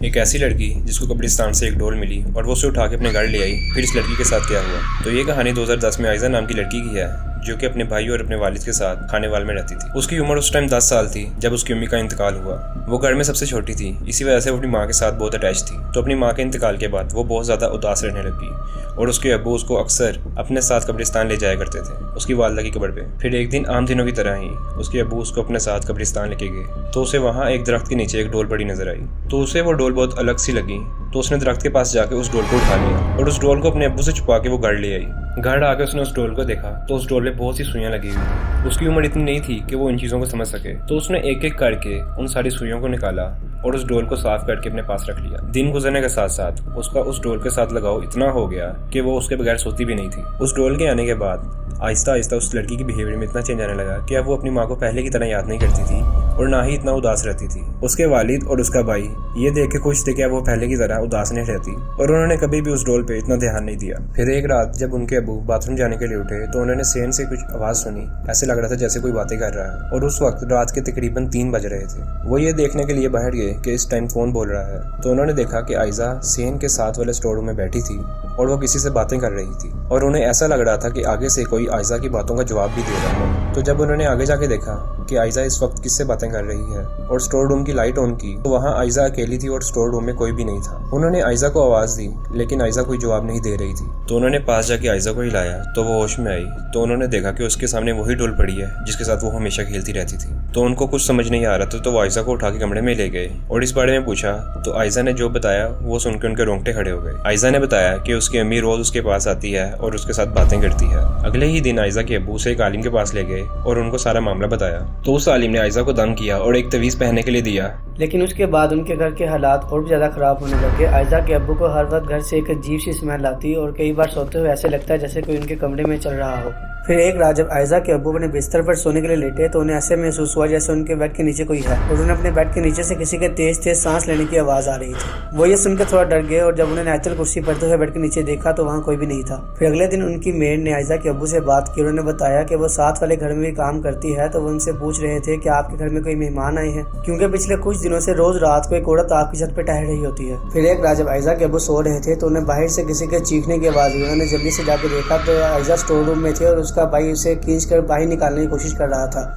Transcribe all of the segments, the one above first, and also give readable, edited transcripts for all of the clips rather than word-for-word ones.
ایک ایسی لڑکی جس کو قبرستان سے ایک ڈول ملی اور وہ اسے اٹھا کے اپنے گھر لے آئی، پھر اس لڑکی کے ساتھ کیا ہوا؟ تو یہ کہانی 2010 میں عائزہ نام کی لڑکی کی ہے جو کہ اپنے بھائی اور اپنے والد کے ساتھ کھانے وال میں رہتی تھی۔ اس کی عمر اس ٹائم 10 سال تھی جب اس کی امی کا انتقال ہوا۔ وہ گھر میں سب سے چھوٹی تھی، اسی وجہ سے وہ اپنی ماں کے ساتھ بہت اٹیچ تھی۔ تو اپنی ماں کے انتقال کے بعد وہ بہت زیادہ اداس رہنے لگی اور اس کے ابو اس کو اکثر اپنے ساتھ قبرستان لے جایا کرتے تھے، اس کی والدہ کی قبر پہ۔ پھر ایک دن عام دنوں کی طرح ہی اس کے ابو اس کو اپنے ساتھ قبرستان لے کے گئے تو اسے وہاں ایک درخت کے نیچے ایک ڈول پڑی نظر آئی۔ تو اسے وہ ڈول بہت الگ سی لگی تو اس نے درخت کے پاس جا کے اس ڈول کو اٹھا لیا اور اس ڈول کو اپنے ابو سے چھپا کے وہ گھر لے آئی۔ گھر آ کے اس نے اس ڈول کو دیکھا تو اس ڈول میں بہت سی سوئیاں لگی ہوئی تھیں۔ اس کی عمر اتنی نہیں تھی کہ وہ ان چیزوں کو سمجھ سکے، تو اس نے ایک ایک کر کے ان ساری سوئیوں کو نکالا اور اس ڈول کو صاف کر کے اپنے پاس رکھ لیا۔ دن گزرنے کے ساتھ ساتھ اس کا اس ڈول کے ساتھ لگاؤ اتنا ہو گیا کہ وہ اس کے بغیر سوتی بھی نہیں تھی۔ اس ڈول کے آنے کے بعد آہستہ آہستہ اس لڑکی کی بیہیویئر میں اتنا چینج آنے لگا کہ اب وہ اپنی ماں کو پہلے کی طرح یاد نہیں کرتی تھی اور نہ ہی اتنا اداس رہتی تھی۔ اس کے والد اور اس کا بھائی یہ دیکھ کے خوش تھے کہ اب وہ پہلے کی طرح اداس نہیں رہتی اور انہوں نے کبھی بھی اس ڈول پہ اتنا دھیان نہیں دیا۔ پھر ایک رات جب ان کے ابو باتھ روم جانے کے لیے اٹھے تو انہوں نے سین سے کچھ آواز سنی، ایسے لگ رہا تھا جیسے کوئی باتیں کر رہا ہے، اور اس وقت رات کے تقریباً 3 بج رہے تھے۔ وہ یہ دیکھنے کے لیے باہر گئے کہ اس ٹائم کون بول رہا ہے، تو انہوں نے دیکھا کہ عائزہ سین کے ساتھ والے اسٹور روم میں بیٹھی تھی اور وہ کسی سے باتیں کر رہی تھی، اور انہیں ایسا لگ رہا تھا کہ آگے سے کوئی عائزہ کی باتوں کا جواب بھی دے رہا ہے۔ تو جب انہوں نے آگے جا کے دیکھا کہ عائزہ اس وقت کس سے باتیں کر رہی ہے اور اسٹور روم کی لائٹ آن کی تو وہاں عائزہ اکیلی تھی اور اسٹور روم میں کوئی بھی نہیں تھا۔ انہوں نے عائزہ کو آواز دی لیکن عائزہ کوئی جواب نہیں دے رہی تھی، تو انہوں نے پاس جا کے عائزہ کو ہلایا تو وہ ہوش میں آئی۔ تو انہوں نے دیکھا کہ اس کے سامنے وہی ڈول پڑی ہے جس کے ساتھ وہ ہمیشہ کھیلتی رہتی تھی۔ تو ان کو کچھ سمجھ نہیں آ رہا تھا تو وہ عائزہ کو اٹھا کے کمرے میں لے گئے اور اس بارے میں پوچھا تو عائزہ نے جو بتایا وہ سن کے ان کے رونگٹے کھڑے ہو گئے۔ عائزہ نے بتایا کہ اس کی امی روز اس کے پاس آتی ہے اور اس کے ساتھ باتیں کرتی ہے۔ اگلے ہی دن عائزہ کے ابو اسے ایک عالم کے پاس لے گئے اور ان کو سارا معاملہ بتایا، تو اس عالم نے عائزہ کو دم کیا اور ایک تعویذ پہننے کے لیے دیا۔ لیکن اس کے بعد ان کے گھر کے حالات اور بھی زیادہ خراب ہونے لگے۔ عائزہ کے ابو کو ہر وقت گھر سے ایک عجیب سی اسمیل آتی اور کئی بار سوتے ہوئے ایسے لگتا ہے جیسے کوئی ان کے کمرے میں چل رہا ہو۔ پھر ایک رات جب عائزہ کے ابو اپنے بستر پر سونے کے لیے لیٹے تو انہیں ایسے محسوس ہوا جیسے ان کے بیڈ کے نیچے کوئی ہے، اور انہیں اپنے بیڈ کے نیچے سے کسی کے تیز تیز سانس لینے کی آواز آ رہی تھی۔ وہ یہ سن کے تھوڑا ڈر گئے اور جب انہوں نے آیت الکرسی پڑھتے ہوئے بیڈ کے نیچے دیکھا تو وہاں کوئی بھی نہیں تھا۔ پھر اگلے دن ان کی میڈ نے عائزہ کے ابو سے بات کی، انہوں نے بتایا کہ وہ ساتھ والے گھر میں بھی کام کرتی ہے، تو وہ ان سے پوچھ رہے تھے کہ آپ کے گھر میں کوئی مہمان آئے ہیں، کیونکہ پچھلے کچھ دنوں سے روز رات کو ایک عورت آپ کی چھت پہ ٹہل رہی ہوتی ہے۔ پھر ایک رات جب عائزہ کے ابو سو رہے تھے تو انہیں باہر سے کسی کے چیخنے کی آواز ہوئی۔ انہوں نے جلدی سے جا کے دیکھا تو عائزہ اسٹور روم میں تھی اور اس کا بھائی اسے کھینچ کر باہر نکالنے کی کوشش کر رہا تھا۔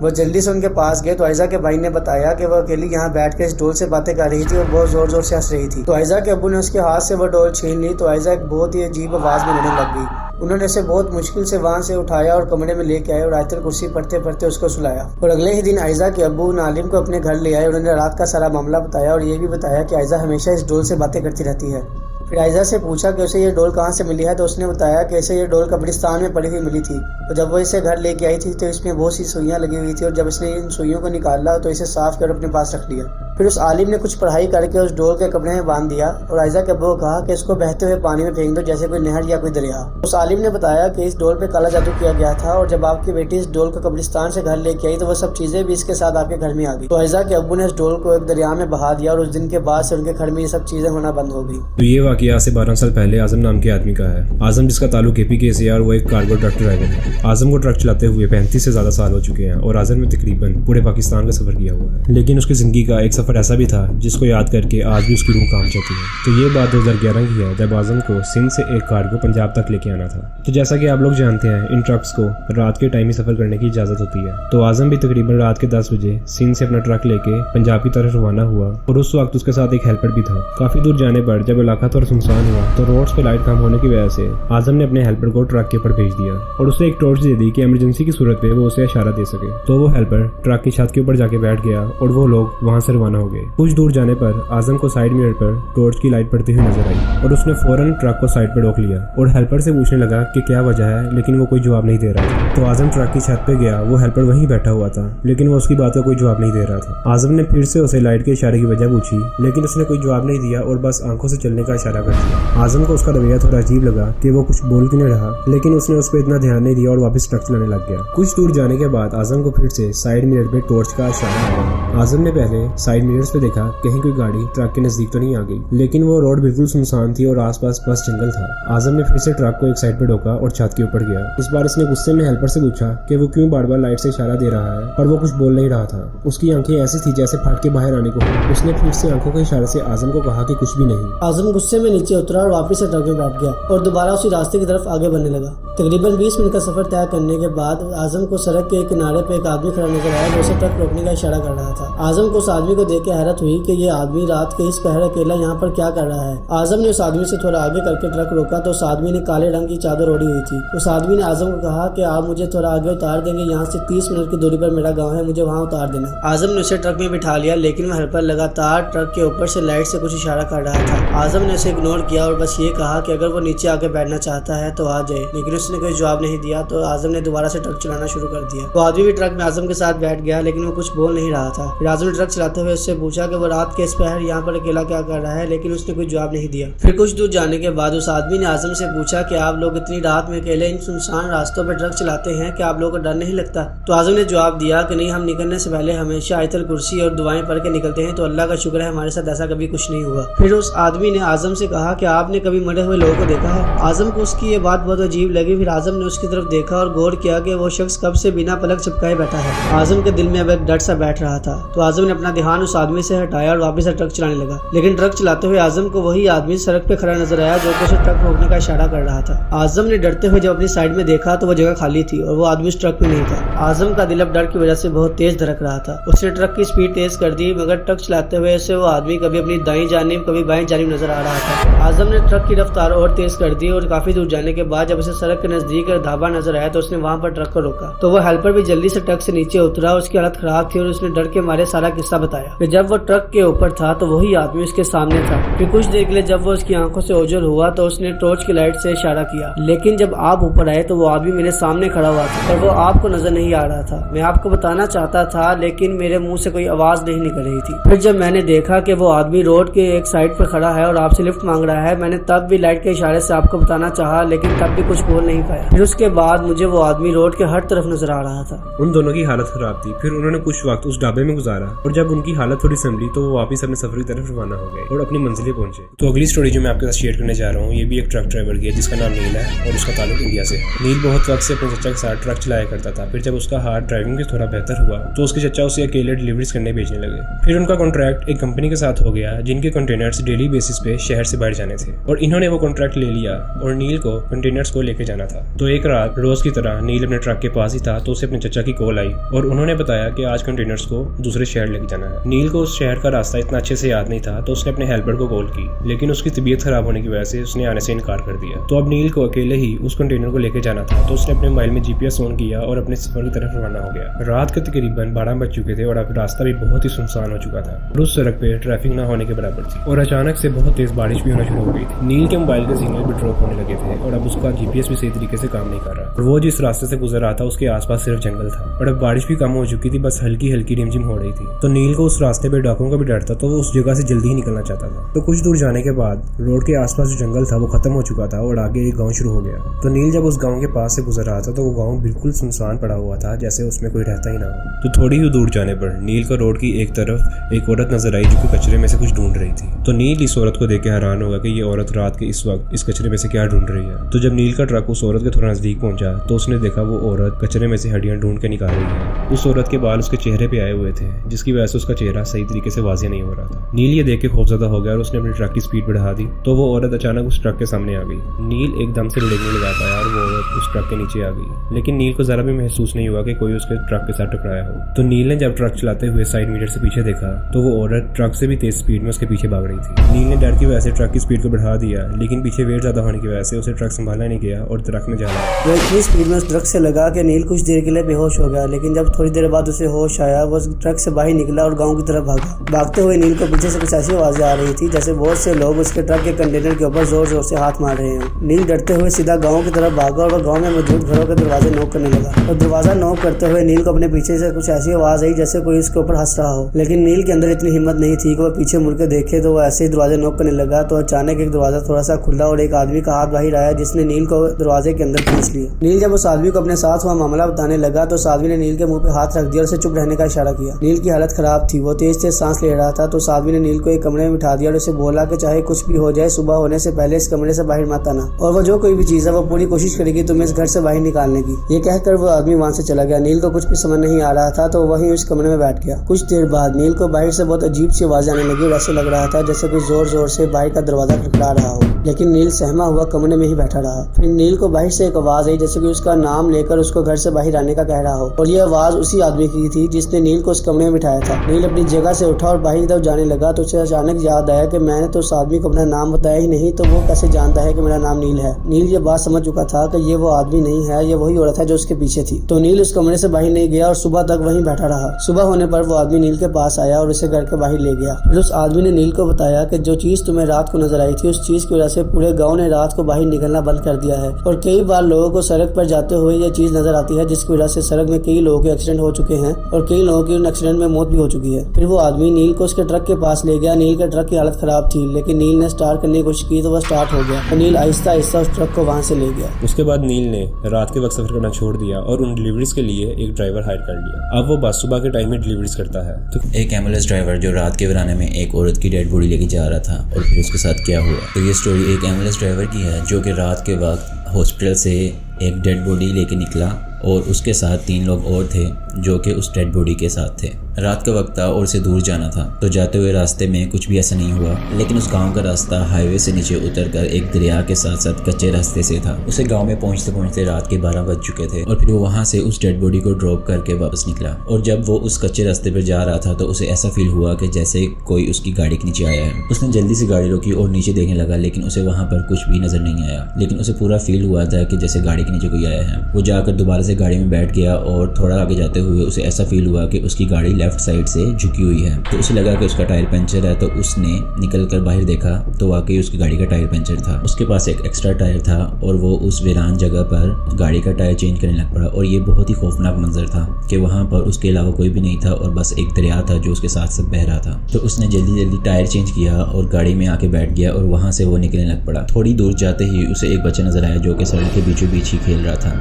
وہ جلدی سے ان کے پاس گئے تو عائزہ کے بھائی نے بتایا کہ وہ اکیلی یہاں بیٹھ کے اس ڈول سے باتیں کر رہی تھی اور بہت زور زور سے ہنس رہی تھی۔ تو عائزہ کے ابو نے اس کے ہاتھ سے وہ ڈول چھین لی تو عائزہ ایک بہت ہی عجیب آواز میں رونے لگ گئی۔ انہوں نے اسے بہت مشکل سے وہاں سے اٹھایا اور کمرے میں لے کے آئے اور آیت الکرسی پڑھتے پڑھتے اس کو سلایا، اور اگلے ہی دن عائزہ کے ابو ان عالم کو اپنے گھر لے آئے۔ انہوں نے رات کا سارا معاملہ بتایا اور یہ بھی بتایا کہ عائزہ ہمیشہ اس ڈول سے باتیں کرتی رہتی ہے۔ پھر عائزہ سے پوچھا کہ اسے یہ ڈول کہاں سے ملی ہے تو اس نے بتایا کہ اسے یہ ڈول قبرستان میں پڑی ہوئی ملی تھی، اور جب وہ اسے گھر لے کے آئی تھی تو اس میں بہت سی سوئیاں لگی ہوئی تھی، اور جب اس نے ان سوئیوں کو نکالا تو اسے صاف کر اپنے پاس رکھ لیا۔ پھر اس عالم نے کچھ پڑھائی کر کے اس ڈول کے کپڑے میں باندھ دیا اور عائزہ کے ابو کو کہا کہ اس کو بہتے ہوئے پانی میں پھینک دو جیسے کوئی نہر یا کوئی دریا۔ اس عالم نے بتایا کہ اس ڈول پہ کالا جادو کیا گیا تھا، اور جب آپ کی بیٹی اس ڈول کو قبرستان سے گھر لے کے آئی تو وہ سب چیزیں بھی اس کے ساتھ آپ کے گھر میں آ گئی۔ تو عائزہ کے ابو نے اس ڈول کو ایک دریا میں بہا دیا اور اس دن کے بعد سے ان کے گھر میں یہ سب چیزیں ہونا بند ہو گئی۔ تو یہ واقعہ آج سے 12 سال پہلے اعظم نام کے آدمی کا ہے۔ اعظم جس کا تعلق APK سے ہے اور وہ ایک کارگو ٹرک ڈرائیور ہے۔ اعظم کو ٹرک چلاتے ہوئے 35 سے زیادہ سال ہو چکے ہیں اور اعظم نے تقریباً پورے پاکستان کا سفر کیا ہوا ہے، لیکن اس کی زندگی کا ایک سفر ایسا بھی تھا جس کو یاد کر کے آج بھی اس کی روح کانپ جاتی ہے۔ تو یہ بات 2011 کی ہے جب اعظم کو سندھ سے ایک کارگو پنجاب تک لے کے آنا تھا۔ تو جیسا کہ آپ لوگ جانتے ہیں ان ٹرکس کو رات کے ٹائم ہی سفر کرنے کی اجازت ہوتی ہے، تو اعظم بھی تقریباً رات کے 10 بجے سندھ سے اپنا ٹرک لے کے پنجاب کی طرف روانہ ہوا، اور اس وقت اس کے ساتھ ایک ہیلپر بھی تھا۔ کافی دور جانے پر جب علاقہ تھوڑا سنسان ہوا تو روڈز پہ لائٹ کم ہونے کی وجہ سے اعظم نے اپنے ہیلپر کو ٹرک کے اوپر بھیج دیا اور اسے ایک ٹارچ دے دی کہ ایمرجنسی کی صورت پہ وہ اسے اشارہ دے سکے۔ تو وہ ہیلپر ٹرک کی چھت کے اوپر جا کے بیٹھ گیا اور وہ لوگ وہاں سے روانہ ہو گئے۔ کچھ دور جانے پر اعظم کو سائیڈ میرر پر ٹارچ کی لائٹ پڑتی ہوئی نظر آئی اور اس نے فوراً ٹرک کو سائیڈ پہ روک لیا اور ہیلپر سے پوچھنے لگا کہ کیا وجہ ہے، لیکن وہ کوئی جواب نہیں دے رہا تھا۔ تو اعظم ٹرک کی چھت پہ گیا، وہ ہیلپر وہیں بیٹھا ہوا تھا لیکن وہ اس کی بات کا کوئی جواب نہیں دے رہا تھا۔ اعظم نے پھر سے اسے لائٹ کے اشارے کی وجہ پوچھی لیکن اس نے کوئی جواب نہیں دیا اور بس آنکھوں سے چلنے کا اشارہ کر دیا۔ اعظم کو اس کا رویہ تھوڑا عجیب لگا کہ وہ کچھ بول کیوں نہیں رہا، لیکن اس نے اس پہ اتنا دھیان نہیں دیا اور واپس ٹرک چلانے لگ گیا۔ کچھ دور جانے کے بعد اعظم کو پھر سے سائیڈ میرر پہ ٹارچ کا اشارہ آیا आजम ने पहले साइड मिरर्स पे देखा कहीं कोई गाड़ी ट्रक के नजदीक तो नहीं आ गई, लेकिन वो रोड बिल्कुल सुनसान थी और आसपास बस जंगल था। आजम ने फिर से ट्रक को एक साइड पे ढोका और छत के ऊपर गया। इस बार उसने गुस्से में हेल्पर से पूछा कि वो क्यों बार बार लाइट से इशारा दे रहा है, पर वो कुछ बोल नहीं रहा था। उसकी आंखें ऐसी थी जैसे फाट के बाहर आने को हो। उसने फिर से आंखों के इशारे से आजम को कहा कि कुछ भी नहीं। आजम गुस्से में नीचे उतरा और वापस से ट्रक में बैठ गया और दोबारा उसी रास्ते की तरफ आगे बढ़ने लगा। तकरीबन 20 मिनट का सफर तय करने के बाद आजम को सड़क के किनारे पे एक आदमी खड़ा नजर आया जो उसे ट्रक रोकने का इशारा कर रहा था। आजम को उस आदमी को देख के हैरत हुई कि ये आदमी रात के इस पहर अकेला यहाँ पर क्या कर रहा है। आजम ने उस आदमी से थोड़ा आगे करके ट्रक रोका तो उस आदमी ने काले रंग की चादर ओढ़ी हुई थी। उस आदमी ने आजम को कहा कि आप मुझे थोड़ा आगे उतार देंगे, यहाँ से 30 मिनट की दूरी पर मेरा गाँव है, मुझे वहाँ उतार देना। आजम ने उसे ट्रक में बिठा लिया, लेकिन वह हेल्पर लगातार ट्रक के ऊपर से लाइट से कुछ इशारा कर रहा था। आजम ने उसे इग्नोर किया और बस ये कहा कि अगर वो नीचे आके बैठना चाहता है तो आ जाए, लेकिन उसने कोई जवाब नहीं दिया। तो आजम ने दोबारा से ट्रक चलाना शुरू कर दिया। वो आदमी भी ट्रक में आजम के साथ बैठ गया, लेकिन वो कुछ बोल नहीं रहा था। फिर आजम ने ट्रक चलाते हुए उससे पूछा कि वो रात के इस पहर यहाँ पर अकेला क्या कर रहा है, लेकिन उसने कोई जवाब नहीं दिया। फिर कुछ दूर जाने के बाद उस आदमी ने आजम से पूछा कि आप लोग इतनी रात में अकेले इन सुनसान रास्तों पर ट्रक चलाते हैं, क्या आप लोगों को डर नहीं लगता? तो आजम ने जवाब दिया कि नहीं, हम निकलने से पहले हमेशा आयतल कुर्सी और दुआएं पढ़ के निकलते हैं, तो अल्लाह का शुक्र है हमारे साथ ऐसा कभी कुछ नहीं हुआ। फिर उस आदमी ने आजम से कहा कि आपने कभी मरे हुए लोगों को देखा है? आजम को उसकी ये बात बहुत अजीब लगी। फिर आजम ने उसकी तरफ देखा और गौर किया कि वो शख्स कब से बिना पलक झपकाए बैठा है। आजम के दिल में अब एक डर सा बैठ रहा था। तो आजम ने अपना ध्यान उस आदमी से हटाया और वापस से ट्रक चलाने लगा। लेकिन ट्रक चलाते हुए आजम को वही आदमी सड़क पे खड़ा नजर आया जो कि उसे ट्रक रोकने का इशारा कर रहा था। आजम ने डरते हुए जब अपनी साइड में देखा तो वो जगह खाली थी और वो आदमी उस ट्रक में नहीं था। आजम का दिल अब डर की वजह से बहुत तेज धड़क रहा था। उसने ट्रक की स्पीड तेज कर दी, मगर ट्रक चलाते हुए उसे वो आदमी कभी अपनी दाईं जानिब कभी बाईं जानिब नजर आ रहा था। आजम ने ट्रक की रफ्तार और तेज कर दी और काफी दूर जाने के बाद जब उसे सड़क के नजदीक ढाबा नजर आया तो उसने वहाँ पर ट्रक को रोका। तो वो हेल्पर भी जल्दी से ट्रक से नीचे उतरा। उसकी हालत खराब थी और उसने डर के मारे सारा किस्सा बताया। फिर जब वो ट्रक के ऊपर था तो वही आदमी उसके सामने था। फिर कुछ देर के लिए जब वो उसकी आंखों से ओझल हुआ तो उसने टॉर्च की लाइट से इशारा किया, लेकिन जब आप ऊपर आए तो वो आदमी मेरे सामने खड़ा हुआ था और वो आपको नजर नहीं आ रहा था। मैं आपको बताना चाहता था, लेकिन मेरे मुंह से कोई आवाज नहीं निकल रही थी। फिर जब मैंने देखा कि वो आदमी रोड के एक साइड पर खड़ा है और आपसे लिफ्ट मांग रहा है, मैंने तब भी लाइट के इशारे से आपको बताना चाहा, लेकिन तब भी कुछ बोल नहीं पाया। फिर उसके बाद मुझे वो आदमी रोड के हर तरफ नजर आ रहा था। उन दोनों की हालत खराब थी। फिर उन्होंने कुछ वक्त उस ढाबे में गुजारा और जब उनकी हालत थोड़ी संभली तो वो वापस अपने सफर की तरफ रवाना हो गए और अपनी मंजिलें पहुंचे। तो अगली स्टोरी जो मैं आपके साथ शेयर करने जा रहा हूँ, ये भी एक ट्रक ड्राइवर की है जिसका नाम नील है और उसका ताल्लुक इंडिया से। नील बहुत वक्त से अपने चचा के साथ ट्रक चलाया करता था। फिर जब उसका हाथ ड्राइविंग में थोड़ा बेहतर हुआ तो उसके चचा उसे अकेले डिलीवरीज करने भेजने लगे। फिर उनका कॉन्ट्रैक्ट एक कंपनी के साथ हो गया जिनके कंटेनर्स डेली बेसिस पे शहर से बाहर जाने थे और इन्होंने वो कॉन्ट्रैक्ट ले लिया और नील को कंटेनर्स को लेके जाना था। तो एक रात रोज की तरह नील अपने ट्रक के पास ही था तो उसे अपने चचा की कॉल आई और उन्होंने बताया कि आज कंटेनर्स को दूसरे शहर लेके जाना है। नील को उस शहर का रास्ता इतना अच्छे से याद नहीं था तो उसने अपने हेल्पर को कॉल की, लेकिन उसकी तबीयत खराब होने की वजह से उसने आने से इनकार कर दिया। तो अब नील को अकेले ही उस कंटेनर को लेके जाना था तो उसने अपने मोबाइल में GPS ऑन किया और अपने सफर की तरफ रवाना हो गया। रात के तकरीबन 12 बज चुके थे और अब रास्ता भी बहुत ही सुनसान हो चुका था और उस सड़क पे ट्रैफिक ना होने के बराबर थी और अचानक से बहुत तेज बारिश भी होना शुरू हो गई थी। नील के मोबाइल के सिग्नल भी ड्रॉप होने लगे थे और अब उसका GPS भी सही तरीके से काम नहीं कर रहा और वो जिस रास्ते से गुजर रहा था उसके आसपास सिर्फ जंगल था और अब बारिश भी कम हो चुकी थी, बस हल्की हल्की रिमझिम हो रही थी। तो नील को उस रास्ते पे डाकुओं का भी डर था तो वो उस जगह से जल्दी ही निकलना चाहता था। तो कुछ दूर जाने के बाद रोड के आसपास जो जंगल था वो खत्म हो चुका था और आगे एक गाँव शुरू हो गया। तो नील जब उस गाँव के पास से गुजर रहा था तो वो गाँव बिल्कुल सुनसान पड़ा हुआ था, जैसे उसमें कोई रहता ही ना हो। तो थोड़ी ही दूर जाने पर नील को रोड की एक तरफ एक औरत नजर आई जो कि कचरे में से कुछ ढूंढ रही थी। तो नील इस औरत को देख के हैरान होगा कि ये औरत रात के इस वक्त इस कचरे में से क्या ढूंढ रही है। तो जब नील का ट्रक उस औरत के थोड़ा नजदीक पहुंचा तो उसने देखा वो औरत कचरे में से हड्डियां ढूंढ के निकाल रही है। उस औरत के बाल उसके चेहरे पे आए हुए थे जिसकी वजह से उसका चेहरा सही तरीके से वाज़ेह नहीं हो रहा था। नील ये देख के खौफजदा हो गया और उसने अपनी ट्रक की स्पीड बढ़ा दी तो वो औरत अचानक उस ट्रक के सामने आ गई। नील एकदम से ब्रेक नहीं लगा पाया और वो औरत उस ट्रक के नीचे आ गई, लेकिन नील को जरा भी महसूस नहीं हुआ कि कोई उसके ट्रक के साथ टकराया हो। तो नील ने जब ट्रक चलाते हुए साइड मिरर से पीछे देखा तो वो औरत ट्रक से भी तेज स्पीड में उसके पीछे भाग रही थी। नील ने डर की वजह से ट्रक की स्पीड को बढ़ा दिया, लेकिन पीछे वेट ज्यादा होने की वजह से उसे ट्रक संभालना नहीं गया और ट्रक में जा लगा। वो इतनी स्पीड में उस ट्रक से लगा कि नील कुछ देर के लिए बेहोश हो गया, लेकिन जब थोड़ी देर बाद उसे होश आया वो ट्रक से बाहर निकला और गांव की तरफ भागा। भागते हुए नील को पीछे से कुछ ऐसी आवाजें आ रही थी जैसे बहुत से लोग उसके ट्रक के कंटेनर के ऊपर जोर जोर से हाथ मार रहे हैं। नील डरते हुए सीधा गाँव की तरफ भागा और वह गाँव में मौजूद घरों के दरवाजे नॉक करने लगा और दरवाजा नॉक करते हुए नील को अपने पीछे से कुछ ऐसी आवाज आई जैसे कोई उसके ऊपर हंस रहा हो, लेकिन नील के अंदर इतनी हिम्मत नहीं थी कि वो पीछे मुड़ के देखे। तो वो ऐसे ही दरवाजा नॉक करने लगा तो अचानक एक दरवाजा थोड़ा सा खुला और एक आदमी का हाथ बाहर आया जिसने नील को दरवाजे دروازے کے اندر کھینچ لیے۔ نیل جب اس آدمی کو اپنے ساتھ ہوا معاملہ بتانے لگا تو اس آدمی نے نیل کے منہ پہ ہاتھ رکھ دیا اور اسے چپ رہنے کا اشارہ کیا۔ نیل کی حالت خراب تھی، وہ تیز تیز سانس لے رہا تھا، تو اس آدمی نے نیل کو ایک کمرے میں بٹھا دیا اور اسے بولا کہ چاہے کچھ بھی ہو جائے صبح ہونے سے پہلے اس کمرے سے باہر مت آنا، اور وہ جو کوئی بھی چیز ہے وہ پوری کوشش کرے گی تمہیں اس گھر سے باہر نکالنے کی۔ یہ کہہ کر وہ آدمی وہاں سے چلا گیا۔ نیل کو کچھ بھی سمجھ نہیں آ رہا تھا تو وہیں اس کمرے میں بیٹھ گیا۔ کچھ دیر بعد نیل کو باہر سے بہت عجیب سی آوازیں آنے لگی اور ایسے لگ رہا تھا جیسے کوئی زور زور سے باہر کا دروازہ کھٹکھٹا رہا ہو، لیکن نیل سہما ہوا کمرے میں ہی بیٹھا رہا۔ پھر نیل کو باہر سے ایک آواز آئی جیسے کہ اس کا نام لے کر اس کو گھر سے باہر آنے کا کہہ رہا ہو، اور یہ آواز اسی آدمی کی تھی جس نے نیل کو اس کمرے میں بٹھایا تھا۔ نیل اپنی جگہ سے اٹھا اور باہر کی طرف جانے لگا تو اسے اچانک یاد آیا کہ میں نے تو اس آدمی کو اپنا نام بتایا ہی نہیں، تو وہ کیسے جانتا ہے کہ میرا نام نیل ہے۔ نیل یہ بات سمجھ چکا تھا کہ یہ وہ آدمی نہیں ہے، یہ وہی عورت ہے جو اس کے پیچھے تھی۔ تو نیل اس کمرے سے باہر نہیں گیا اور صبح تک وہیں بیٹھا رہا۔ صبح ہونے پر وہ آدمی نیل کے پاس آیا اور اسے گھر کے باہر لے گیا۔ پھر اس آدمی نے نیل کو بتایا کہ جو چیز تمہیں رات کو نظر آئی تھی اس چیز کی وجہ سے پورے گاؤں نے رات کو باہر نکلنا بند کر دیا ہے، اور کئی بار لوگوں کو سڑک پر جاتے ہوئے یہ چیز نظر آتی ہے جس کی وجہ سے سڑک میں کئی لوگوں کے ایکسیڈنٹ ہو چکے ہیں اور کئی لوگوں کی ان ایکسیڈنٹ میں موت بھی ہو چکی ہے۔ پھر وہ آدمی نیل کو اس کے ٹرک کے پاس لے گیا۔ نیل کے ٹرک کی حالت خراب تھی لیکن نیل نے سٹارٹ کرنے کی کوشش کی تو وہ سٹارٹ ہو گیا اور نیل آہستہ آہستہ اس ٹرک کو وہاں سے لے گیا۔ اس کے بعد نیل نے رات کے وقت سفر کرنا چھوڑ دیا اور ان ڈیلیوریز کے لیے ایک ڈرائیور ہائر کر لیا۔ اب وہ بس صبح کے ٹائم میں ڈیلیوریز کرتا ہے۔ ایک ایمبولینس ڈرائیور جو رات کے ویرانے میں ایک عورت کی ڈیڈ باڈی لے کے جا رہا تھا اور پھر اس کے ساتھ کیا ہوا، تو یہ سٹوری ایک ایمبولینس ڈرائیور کی ہے جو کہ رات کے وقت ہاسپٹل سے ایک ڈیڈ باڈی لے کے نکلا اور اس کے ساتھ 3 لوگ اور تھے جو کہ اس ڈیڈ باڈی کے ساتھ تھے۔ رات کا وقت تھا اور اسے دور جانا تھا، تو جاتے ہوئے راستے میں کچھ بھی ایسا نہیں ہوا، لیکن اس گاؤں کا راستہ ہائی وے سے نیچے اتر کر ایک دریا کے ساتھ ساتھ کچے راستے سے تھا۔ اسے گاؤں میں پہنچتے پہنچتے رات کے 12 بج چکے تھے اور پھر وہ وہاں سے اس ڈیڈ باڈی کو ڈراپ کر کے واپس نکلا، اور جب وہ اس کچے راستے پر جا رہا تھا تو اسے ایسا فیل ہوا کہ جیسے کوئی اس کی گاڑی کے نیچے آیا ہے۔ اس نے جلدی سے گاڑی روکی اور نیچے دیکھنے لگا لیکن اسے وہاں پر کچھ بھی نظر نہیں آیا، لیکن اسے پورا فیل ہوا تھا کہ جیسے گاڑی کے نیچے کوئی آیا ہے۔ وہ جا کر دوبارہ سے گاڑی میں بیٹھ گیا اور تھوڑا آگے جاتے ہوئے اسے ایسا فیل ہوا کہ اس کی گاڑی لیفٹ سائڈ سے جھکی ہوئی ہے، تو اسے لگا کہ اس کا ٹائر پنچر ہے، تو اس نے نکل کر باہر دیکھا تو واقعی اس کی گاڑی کا ٹائر پنچر تھا۔ اس کے پاس ایک ایکسٹرا ٹائر تھا اور وہ اس ویران جگہ پر گاڑی کا ٹائر چینج کرنے لگ پڑا، اور یہ بہت ہی خوفناک منظر تھا کہ وہاں پر اس کے علاوہ کوئی بھی نہیں تھا اور بس ایک دریا تھا جو اس کے ساتھ ساتھ بہہ رہا تھا۔ تو اس نے جلدی جلدی ٹائر چینج کیا اور گاڑی میں آ کے بیٹھ گیا اور وہاں سے وہ نکلنے لگ پڑا۔ تھوڑی دور جاتے ہی اسے ایک بچہ نظر آیا جو کہ سڑک کے بیچوں بیچ ہی کھیل رہا تھا۔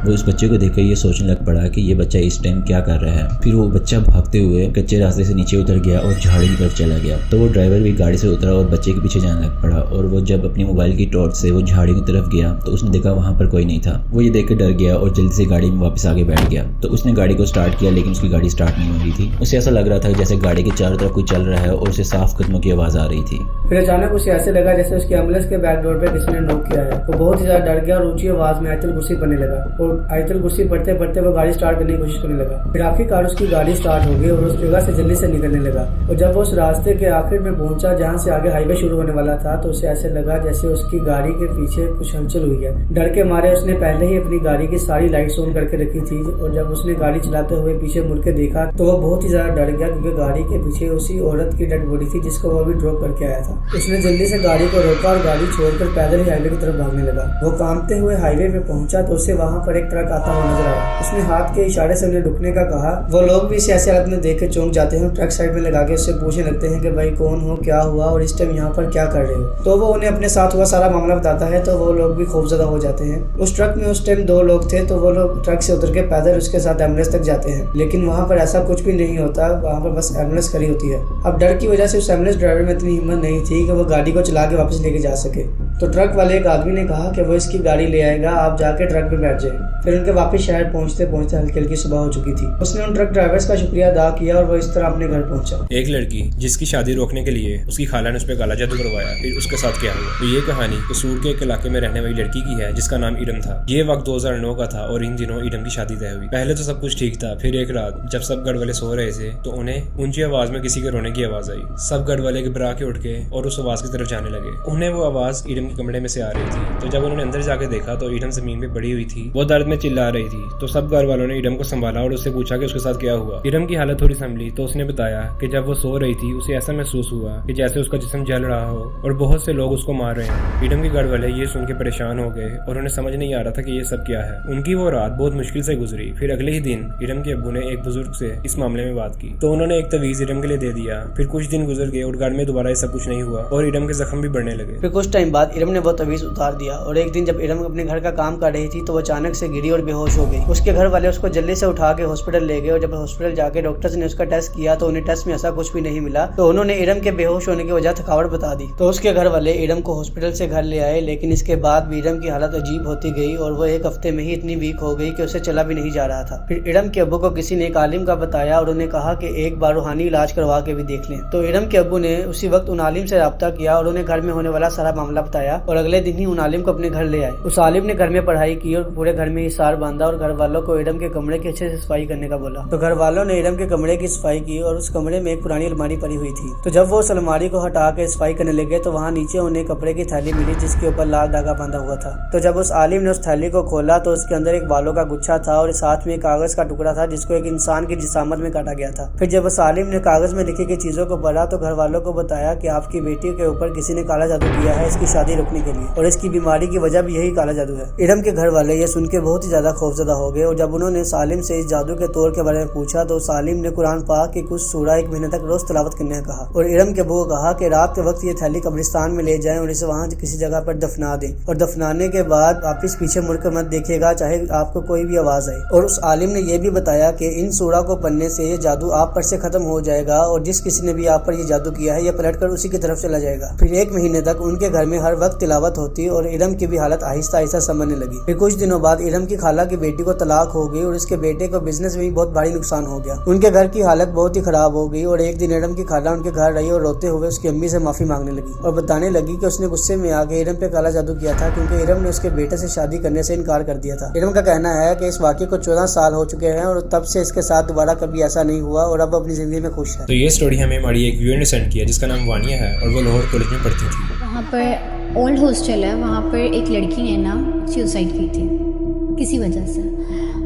وہ اس بچے کو دیکھ کر یہ سوچنے لگ پڑا کہ یہ بچہ اس ٹائم کیا کر رہا ہے۔ پھر وہ بچہ بھاگتے ہوئے کچے راستے سے نیچے اتر گیا اور جھاڑی کی طرف چلا گیا، تو وہ ڈرائیور بھی گاڑی سے اترا اور بچے کے پیچھے جانے لگ پڑا، اور وہ جب اپنی موبائل کی ٹارچ سے وہ جھاڑی کی طرف گیا تو اس نے دیکھا وہاں پر کوئی نہیں تھا۔ وہ یہ دیکھ کے ڈر گیا اور جلدی سے گاڑی میں واپس آگے بیٹھ گیا۔ تو اس نے گاڑی کو سٹارٹ کیا لیکن اس کی گاڑی سٹارٹ نہیں ہو رہی تھی۔ اسے ایسا لگ رہا تھا جیسے گاڑی کے چاروں طرف کوئی چل رہا ہے اور اسے صاف قدموں کی آواز آ رہی تھی۔ پھر اچانک اسے ایسے لگا جیسے اس کی ایمبولینس کے بیک ڈور پہ کسی نے نوک کیا ہے۔ وہ بہت ہی زیادہ ڈر گیا اور اونچی آواز میں آیت الکرسی پڑھنے لگا، اور آیت الکرسی پڑھتے پڑھتے وہ گاڑی سٹارٹ کرنے کی کوشش کرنے لگا۔ پھر آخر کار اس کی گاڑی سٹارٹ ہو گئی اور اس جگہ سے جلدی سے نکلنے لگا، اور جب وہ اس راستے کے آخر میں پہنچا جہاں سے آگے ہائی وے شروع ہونے والا تھا تو اسے ایسے لگا جیسے اس کی گاڑی کے پیچھے کچھ ہلچل ہوئی ہے۔ ڈر کے مارے اس نے پہلے ہی اپنی گاڑی کی ساری لائٹس آن کر کے رکھی تھی، اور جب اس نے گاڑی چلاتے ہوئے پیچھے مڑ کے دیکھا تو وہ بہت ہی زیادہ ڈر گیا کیونکہ گاڑی کے پیچھے اسی عورت کی ڈیڈ باڈی تھی جس کو وہ ابھی ڈراپ کر کے آیا تھا۔ اس نے جلدی سے گاڑی کو روکا اور گاڑی چھوڑ کر پیدل ہی ہائی وے کی طرف بھاگنے لگا۔ وہ کانپتے ہوئے ہائی وے پہ پہنچا تو اسے وہاں پر ایک ٹرک آتا ہوا نظر آیا۔ اس نے ہاتھ کے اشارے سے انہیں رکنے کا کہا۔ وہ لوگ بھی اسے ایسی حالت میں دیکھ کے چونک جاتے ہیں اور ٹرک سائڈ میں لگا کے اس سے پوچھنے لگتے ہیں کہ بھائی کون ہو، کیا ہوا اور اس ٹائم یہاں پر کیا کر رہے ہو۔ تو وہ انہیں اپنے ساتھ ہوا سارا معاملہ بتاتا ہے تو وہ لوگ بھی خوفزدہ ہو جاتے ہیں۔ اس ٹرک میں اس ٹائم 2 لوگ تھے، تو وہ لوگ ٹرک سے اتر کے پیدل اس کے ساتھ ایمبولینس تک جاتے ہیں، لیکن وہاں پر ایسا کچھ بھی نہیں ہوتا، وہاں پر بس ایمبولینس کھڑی ہوتی ہے۔ اب ڈر کی وجہ سے اس ایمبولینس ڈرائیور میں اتنی ہمت نہیں تھی کہ وہ گاڑی کو چلا کے واپس لے کے جا سکے، تو ٹرک والے ایک آدمی نے کہا کہ وہ اس کی گاڑی لے آئے گا، آپ جا کے ٹرک میں بیٹھ جائیں۔ پھر ان کے واپس شہر پہنچتے پہنچتے ہلکی ہلکی صبح ہو چکی تھی۔ اس نے ان ٹرک ڈرائیورز کا شکریہ ادا کیا اور وہ اس طرح اپنے گھر پہنچا۔ ایک لڑکی جس کی شادی روکنے کے لیے اس کی خالہ نے اس پہ کالا جادو کروایا، پھر اس کے ساتھ کیا ہوا۔ تو یہ کہانی قصور کے ایک علاقے میں رہنے والی لڑکی کی ہے جس کا نام ایڈم تھا۔ یہ وقت 2009 کا تھا اور ان دنوں ایڈم کی شادی طے ہوئی۔ پہلے تو سب کچھ ٹھیک تھا، پھر ایک رات جب سب گھر والے سو رہے تھے تو انہیں اونچی آواز میں کسی کے رونے کی آواز آئی۔ سب گھر والے گھبرا کے اٹھ کے اور اس آواز کی طرف جانے لگے۔ انہیں وہ آواز ایڈم کے کمرے میں سے آ رہی تھی، تو جب انہوں نے اندر جا کے دیکھا تو ایڈم زمین پہ پڑی ہوئی تھی، وہ درد میں چلا رہی تھی۔ تو سب گھر والوں نے ایڈم کو سنبھالا اور اس سے پوچھا کہ اس کے ساتھ کیا ہوا۔ ایڈم کی حالت تھوڑی سنبھلی تو اس نے بتایا کہ جب وہ سو رہی تھی اسے ایسا محسوس ہوا کہ جیسے اس کا جسم جل رہا ہو اور بہت سے لوگ اس کو مار رہے ہیں۔ ایڈم کے گھر والے یہ سن کے پریشان ہو گئے اور انہیں سمجھ نہیں آ رہا تھا کہ یہ سب کیا ہے۔ ان کی وہ رات بہت مشکل سے گزری۔ پھر اگلے ہی دن ایڈم کے ابو نے ایک بزرگ سے اس معاملے میں بات کی تو انہوں نے ایک تعویذ ایڈم کے لیے دے دیا۔ پھر کچھ دن گزر گئے اور گھر میں دوبارہ یہ سب کچھ نہیں ہوا اور ایڈم کے زخم بھی بڑھنے لگے۔ پھر کچھ ٹائم بعد बाद इरम ने वो तवीज़ उतार दिया और एक दिन जब इरम अपने घर का काम कर रही थी तो वो अचानक से गिरी और बेहोश हो गई। उसके घर वाले उसको जल्दी से उठा के हॉस्पिटल ले गए और जब हॉस्पिटल जाके डॉक्टर्स ने उसका टेस्ट किया तो उन्हें टेस्ट में ऐसा कुछ भी नहीं मिला। तो उन्होंने इरम के बेहोश होने की वजह थकावट बता दी। तो उसके घर वाले इरम को हॉस्पिटल से घर ले आए, लेकिन इसके बाद भी इरम की हालत अजीब होती गई और वो एक हफ्ते में ही इतनी वीक हो गई कि उसे चला भी नहीं जा रहा था। फिर इरम के अब्बू को किसी ने एक आलिम का बताया और उन्हें कहा कि एक बार रूहानी इलाज करवा के भी देख लें। तो इरम के अब्बू ने उसी वक्त उन आलिम से राब्ता किया और उन्हें घर में होने वाला सारा मामला बताया और अगले दिन ही उन आलिम को अपने घर ले आए। उस आलिम ने घर में पढ़ाई की और पूरे घर में हिसार बांधा और घर वालों को इरम के कमरे की अच्छे से सफाई करने का बोला। तो घर वालों ने इरम के कमरे की सफाई की और उस कमरे में एक पुरानी अलमारी पड़ी हुई थी। तो जब वो उस अलमारी को हटा के सफाई करने लगे तो वहाँ नीचे उन्हें कपड़े की थैली मिली जिसके ऊपर लाल धागा बांधा हुआ था। तो जब उस आलिम ने उस थैली को खोला तो उसके अंदर एक बालों का गुच्छा था और साथ में कागज का टुकड़ा था जिसको एक इंसान की जिसामत में काटा गया था। फिर जब उस आलिम ने कागज में लिखी गई चीजों को पढ़ा तो घर वालों को बताया कि आपकी बेटी के ऊपर किसी ने काला जादू किया है इसकी शादी रुकने के लिए और इसकी बीमारी की वजह भी यही काला जादू है। इरम के घर वाले ये सुन के बहुत ही ज्यादा खौफजदा हो गए और जब उन्होंने सालिम से इस जादू के तौर के बारे में पूछा तो सालिम ने कुरान पाक की कुछ सूरा 1 महीने तक रोज तिलावत करने का कहा और इरम के अब्बू को कहा कि रात के वक्त ये थैली कब्रिस्तान में ले जाएं और इसे वहाँ किसी जगह पर दफना दें और दफनाने के बाद वापिस पीछे मुड़कर मत देखिएगा चाहे आपको कोई भी आवाज आए। और उस आलिम ने यह भी बताया कि इन सूरा को पढ़ने से ये जादू आप पर से खत्म हो जाएगा और जिस किसी ने भी आप पर ये जादू किया है ये पलट कर उसी की तरफ चला जाएगा। फिर 1 महीने तक उनके घर में हर वक्त तिलावत होती और इरम की भी हालत आहिस्ता आहिस्ता संभलने लगी। फिर कुछ दिनों बाद इरम की खाला की बेटी को तलाक हो गई और उसके बेटे को बिजनेस में भी बहुत भारी नुकसान हो गया। उनके घर की हालत बहुत ही खराब हो गई और एक दिन इरम की खाला उनके घर रही और रोते हुए उसकी अम्मी से माफी मांगने लगी और बताने लगी कि उसने गुस्से में आके इरम पे काला जादू किया था क्योंकि इरम ने उसके बेटे से शादी करने से इनकार कर दिया था। इरम का कहना है कि इस वाक़े को 14 साल हो चुके हैं और तब से इसके साथ दोबारा कभी ऐसा नहीं हुआ और अब अपनी जिंदगी में खुश है। तो ये स्टोरी हमें हमारी एक व्यूअर ने सेंड किया जिसका नाम वानिया है और वो लाहौर कॉलेज में पढ़ती थी। वहाँ पर ओल्ड हॉस्टल है, वहाँ पर एक लड़की ने ना सुसाइड की थी किसी वजह से।